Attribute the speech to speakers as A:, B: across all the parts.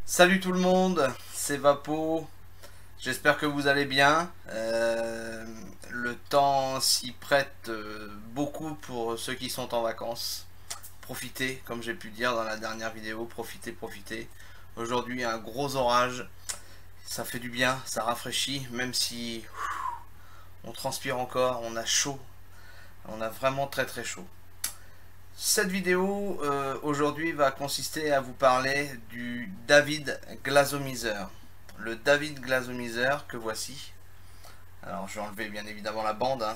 A: Salut tout le monde, c'est Vapo, j'espère que vous allez bien. Le temps s'y prête beaucoup pour ceux qui sont en vacances. Profitez, comme j'ai pu dire dans la dernière vidéo, profitez, profitez. Aujourd'hui un gros orage, ça fait du bien, ça rafraîchit, même si on transpire encore, on a chaud, on a vraiment très très chaud. Cette vidéo aujourd'hui va consister à vous parler du David Glazomizer. Le David Glazomizer que voici. Alors je vais enlever bien évidemment la bande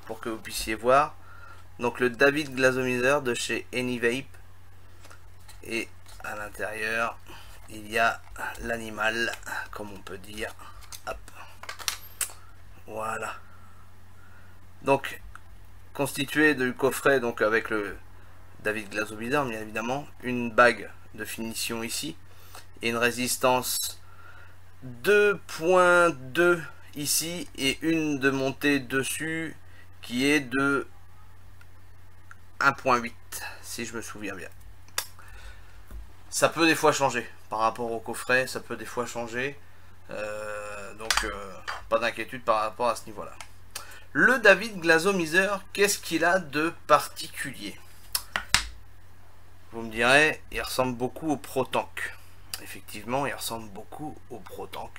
A: pour que vous puissiez voir. Donc le David Glazomizer de chez Anyvape. Et à l'intérieur il y a l'animal, comme on peut dire. Hop. Voilà. Donc constitué du coffret donc avec le David Glazomizer bien évidemment, une bague de finition ici et une résistance 2.2 ici et une de montée dessus qui est de 1.8 si je me souviens bien. Ça peut des fois changer par rapport au coffret, ça peut des fois changer, donc pas d'inquiétude par rapport à ce niveau là. Le David Glazomizer, qu'est-ce qu'il a de particulier? Vous me direz, il ressemble beaucoup au Pro-Tank. Effectivement, il ressemble beaucoup au Pro-Tank.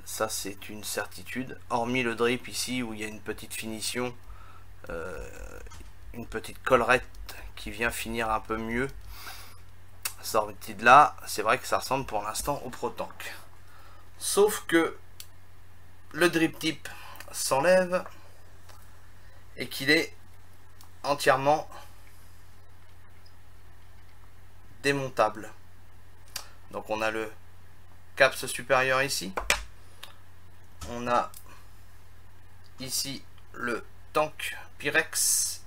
A: Ça, c'est une certitude. Hormis le drip ici, où il y a une petite finition, une petite collerette qui vient finir un peu mieux. Sorti de là, c'est vrai que ça ressemble pour l'instant au Pro-Tank. Sauf que le drip tip s'enlève et qu'il est entièrement démontable. Donc on a le caps supérieur ici, on a ici le tank Pyrex.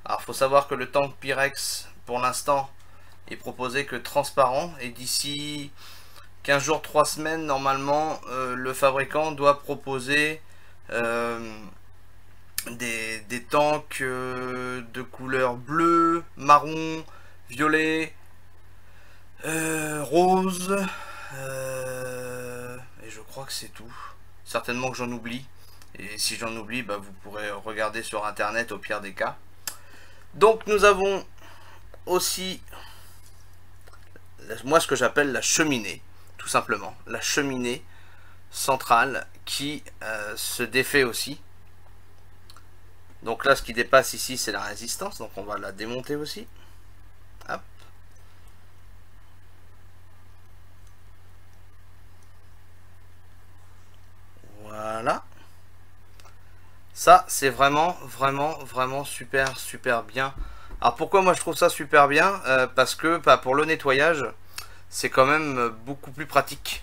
A: Alors faut savoir que le tank Pyrex pour l'instant est proposé que transparent et d'ici 15 jours 3 semaines normalement le fabricant doit proposer des tanks de couleur bleu, marron, violet, rose, et je crois que c'est tout. Certainement que j'en oublie. Et si j'en oublie, bah, vous pourrez regarder sur internet au pire des cas. Donc nous avons aussi, moi ce que j'appelle la cheminée, tout simplement. La cheminée centrale qui se défait aussi. Donc là ce qui dépasse ici c'est la résistance, donc on va la démonter aussi. Hop. Voilà. Ça c'est vraiment super bien. Alors pourquoi moi je trouve ça super bien, parce que pour le nettoyage c'est quand même beaucoup plus pratique.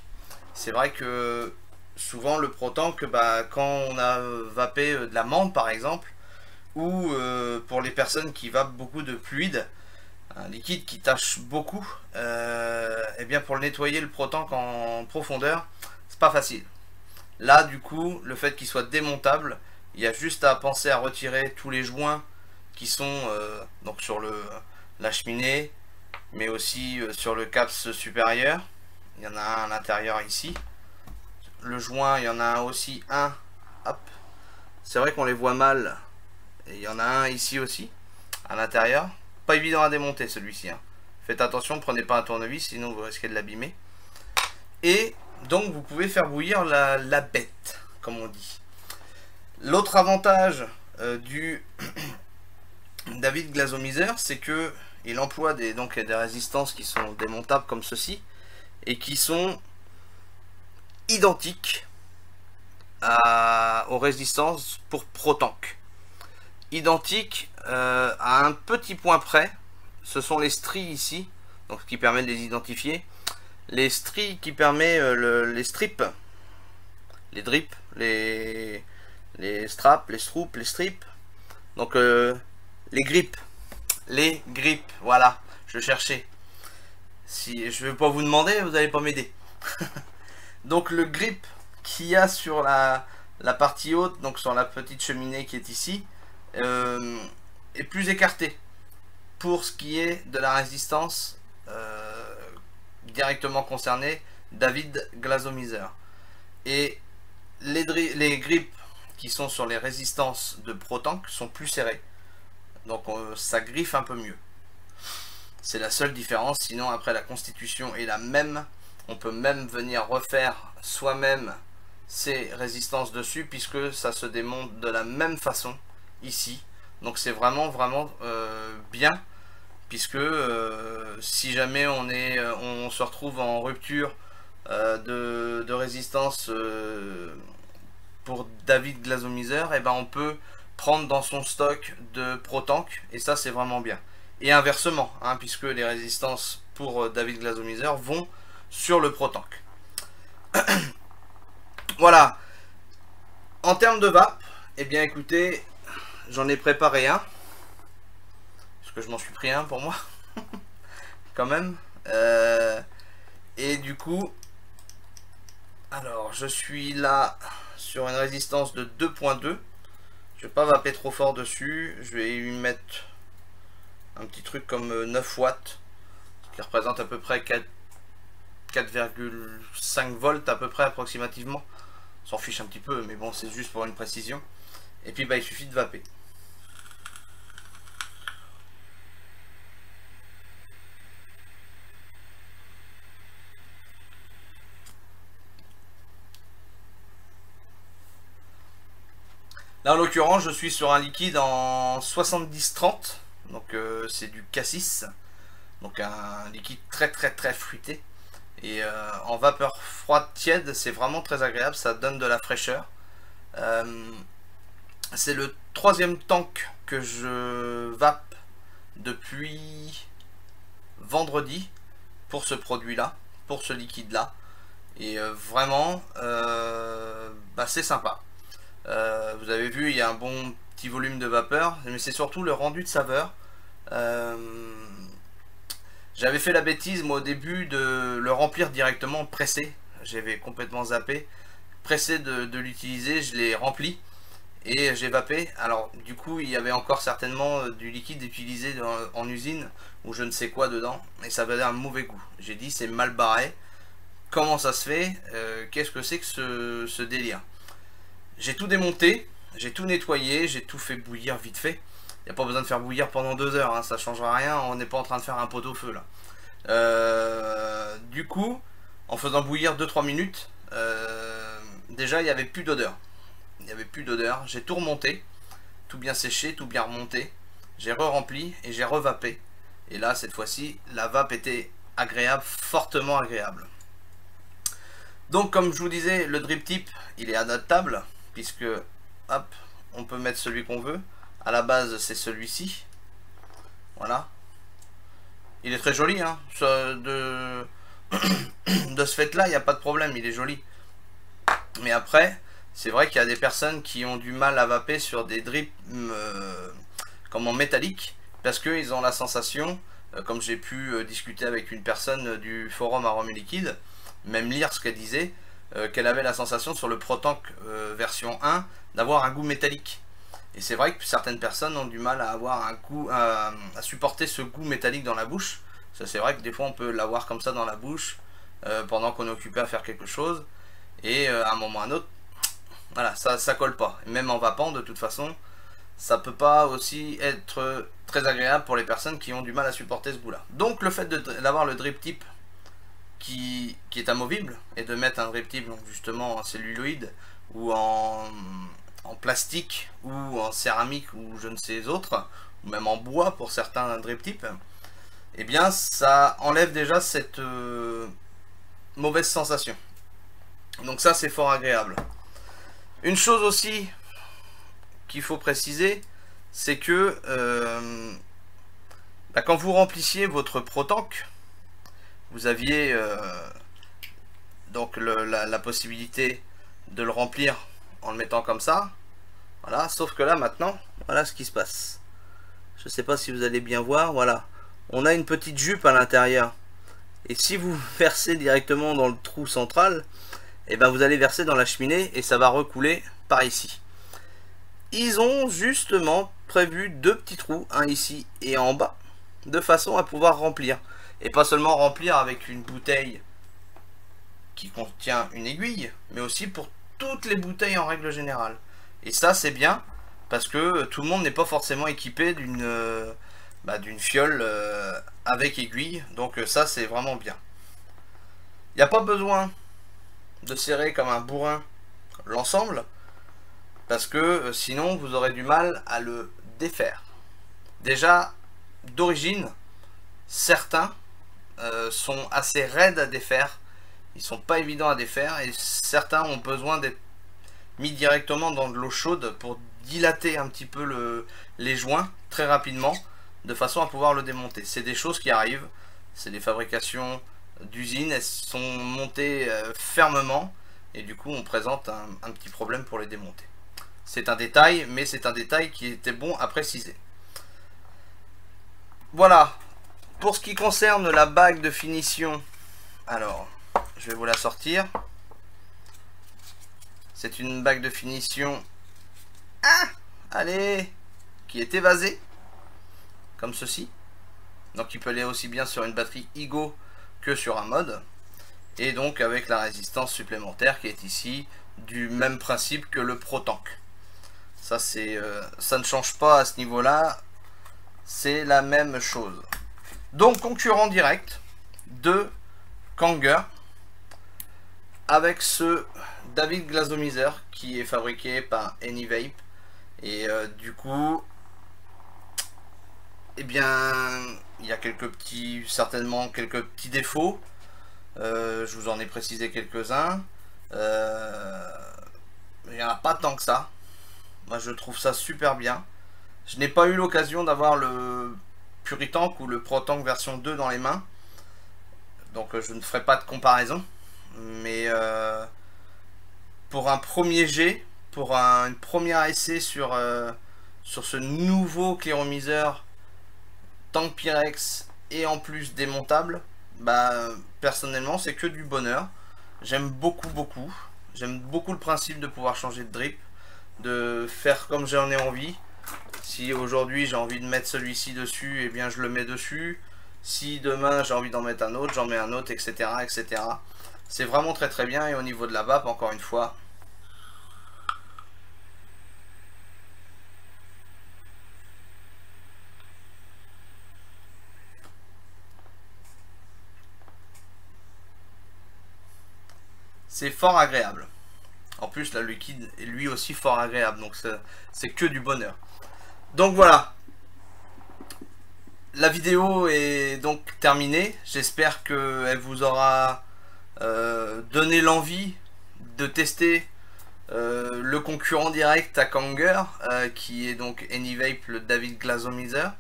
A: C'est vrai que souvent le Pro-Tank, quand on a vapé de la menthe par exemple, ou pour les personnes qui vapent beaucoup de fluide, un liquide qui tâche beaucoup, et bien pour le nettoyer le Pro-Tank en profondeur, c'est pas facile. Là du coup, le fait qu'il soit démontable, il y a juste à penser à retirer tous les joints qui sont donc sur la cheminée, mais aussi sur le caps supérieur. Il y en a un à l'intérieur ici. Le joint, il y en a aussi un. Hop. C'est vrai qu'on les voit mal. Et il y en a un ici aussi, à l'intérieur. Pas évident à démonter celui-ci. Hein. Faites attention, prenez pas un tournevis, sinon vous risquez de l'abîmer. Et donc vous pouvez faire bouillir la bête, comme on dit. L'autre avantage du David Glazomizer, c'est que il emploie des résistances qui sont démontables comme ceci et qui sont identiques aux résistances pour Pro-Tank. Identiques à un petit point près, ce sont les stries ici, donc ce qui permet de les identifier. Les stries qui permet les strips, les drips, les straps, les stroops, les strips, donc les grips, voilà, je cherchais. Si je vais pas vous demander, vous n'allez pas m'aider. Donc le grip qu'il y a sur la partie haute, donc sur la petite cheminée qui est ici, est plus écarté pour ce qui est de la résistance directement concerné David Glazomizer. Et les grips qui sont sur les résistances de ProTank sont plus serrées. Donc ça griffe un peu mieux. C'est la seule différence. Sinon après la constitution est la même. On peut même venir refaire soi-même ces résistances dessus, puisque ça se démonte de la même façon ici. Donc c'est vraiment bien, puisque si jamais on se retrouve en rupture de résistance pour David Glazomizer, et ben on peut prendre dans son stock de ProTank, et ça c'est vraiment bien. Et inversement, hein, puisque les résistances pour David Glazomizer vont sur le ProTank. Voilà. En termes de vape, eh bien écoutez, j'en ai préparé un. Parce que je m'en suis pris un pour moi. Quand même. Et du coup, alors je suis là sur une résistance de 2.2. Je vais pas vaper trop fort dessus. Je vais lui mettre un petit truc comme 9 watts. Ce qui représente à peu près 4,5 volts à peu près approximativement. On s'en fiche un petit peu, mais bon, c'est juste pour une précision. Et puis bah il suffit de vaper. Là en l'occurrence je suis sur un liquide en 70-30. Donc c'est du cassis. Donc un liquide très fruité. Et en vapeur froide tiède, c'est vraiment très agréable, ça donne de la fraîcheur. C'est le 3e tank que je vape depuis vendredi pour ce produit là, pour ce liquide là. Et vraiment, bah, c'est sympa. Vous avez vu, il y a un bon petit volume de vapeur, mais c'est surtout le rendu de saveur. J'avais fait la bêtise moi au début de le remplir directement pressé. J'avais complètement zappé. Pressé de l'utiliser, je l'ai rempli et j'ai vapé. Alors du coup il y avait encore certainement du liquide utilisé en usine ou je ne sais quoi dedans. Et ça avait un mauvais goût. J'ai dit c'est mal barré. Comment ça se fait? Qu'est-ce que c'est que ce délire? J'ai tout démonté, j'ai tout nettoyé, j'ai tout fait bouillir vite fait. Il n'y a pas besoin de faire bouillir pendant 2 heures, hein, ça ne changera rien, on n'est pas en train de faire un pot-au-feu là. Du coup, en faisant bouillir 2-3 minutes, déjà il n'y avait plus d'odeur. Il n'y avait plus d'odeur, j'ai tout remonté, tout bien séché, tout bien remonté. J'ai re-rempli et j'ai revapé. Et là, cette fois-ci, la vape était agréable, fortement agréable. Donc comme je vous disais, le drip tip, il est adaptable, puisque, hop, on peut mettre celui qu'on veut. À la base c'est celui-ci. Voilà. Il est très joli hein. De ce fait là il n'y a pas de problème, il est joli. Mais après c'est vrai qu'il y a des personnes qui ont du mal à vaper sur des drips comme en métallique. Parce qu'ils ont la sensation, comme j'ai pu discuter avec une personne du forum Arômes Liquide, même lire ce qu'elle disait, qu'elle avait la sensation sur le ProTank version 1 d'avoir un goût métallique. Et c'est vrai que certaines personnes ont du mal à avoir un goût, à supporter ce goût métallique dans la bouche. C'est vrai que des fois on peut l'avoir comme ça dans la bouche pendant qu'on est occupé à faire quelque chose. Et à un moment ou à un autre, voilà, ça colle pas. Et même en vapant, de toute façon, ça peut pas aussi être très agréable pour les personnes qui ont du mal à supporter ce goût-là. Donc le fait d'avoir le drip tip qui est amovible et de mettre un drip tip donc justement en celluloïde ou en plastique ou en céramique ou je ne sais autre, ou même en bois pour certains drip tips, et bien ça enlève déjà cette mauvaise sensation. Donc ça c'est fort agréable. Une chose aussi qu'il faut préciser, c'est que bah, quand vous remplissiez votre ProTank, vous aviez donc la possibilité de le remplir en le mettant comme ça. Voilà, sauf que là maintenant, voilà ce qui se passe. Je sais pas si vous allez bien voir, voilà. On a une petite jupe à l'intérieur. Et si vous versez directement dans le trou central, et ben vous allez verser dans la cheminée et ça va recouler par ici. Ils ont justement prévu 2 petits trous, un ici et en bas, de façon à pouvoir remplir. Et pas seulement remplir avec une bouteille qui contient une aiguille, mais aussi pour toutes les bouteilles en règle générale. Et ça c'est bien, parce que tout le monde n'est pas forcément équipé d'une fiole avec aiguille, donc ça c'est vraiment bien. Il n'y a pas besoin de serrer comme un bourrin l'ensemble, parce que sinon vous aurez du mal à le défaire. Déjà, d'origine, certains sont assez raides à défaire, ils sont pas évidents à défaire, et certains ont besoin d'être mis directement dans de l'eau chaude pour dilater un petit peu les joints très rapidement, de façon à pouvoir le démonter. C'est des choses qui arrivent, c'est des fabrications d'usine, elles sont montées fermement, et du coup on présente un petit problème pour les démonter. C'est un détail, mais c'est un détail qui était bon à préciser. Voilà, pour ce qui concerne la bague de finition, alors je vais vous la sortir. C'est une bague de finition, allez, qui est évasée, comme ceci. Donc il peut aller aussi bien sur une batterie Igo que sur un mode. Et donc avec la résistance supplémentaire qui est ici, du même principe que le Pro Tank. Ça, ça ne change pas à ce niveau-là, c'est la même chose. Donc concurrent direct de Kanger, avec ce David Glazomizer qui est fabriqué par Anyvape. Et du coup, eh bien, il y a certainement quelques petits défauts. Je vous en ai précisé quelques-uns. Il n'y en a pas tant que ça. Moi, je trouve ça super bien. Je n'ai pas eu l'occasion d'avoir le Puritank ou le Protank version 2 dans les mains. Donc, je ne ferai pas de comparaison. Mais pour un premier jet, pour une première essai sur ce nouveau cléromiseur Tank Pyrex et en plus démontable, bah personnellement c'est que du bonheur. J'aime beaucoup. J'aime beaucoup le principe de pouvoir changer de drip, de faire comme j'en ai envie. Si aujourd'hui j'ai envie de mettre celui-ci dessus, et bien je le mets dessus. Si demain j'ai envie d'en mettre un autre, j'en mets un autre, etc. etc. C'est vraiment très bien. Et au niveau de la vape, encore une fois, c'est fort agréable. En plus, la liquide est lui aussi fort agréable. Donc c'est que du bonheur. Donc voilà. La vidéo est donc terminée. J'espère qu'elle vous aura donné l'envie de tester le concurrent direct à Kanger, qui est donc Anyvape, le David Glazomizer.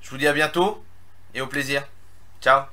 A: Je vous dis à bientôt et au plaisir. Ciao.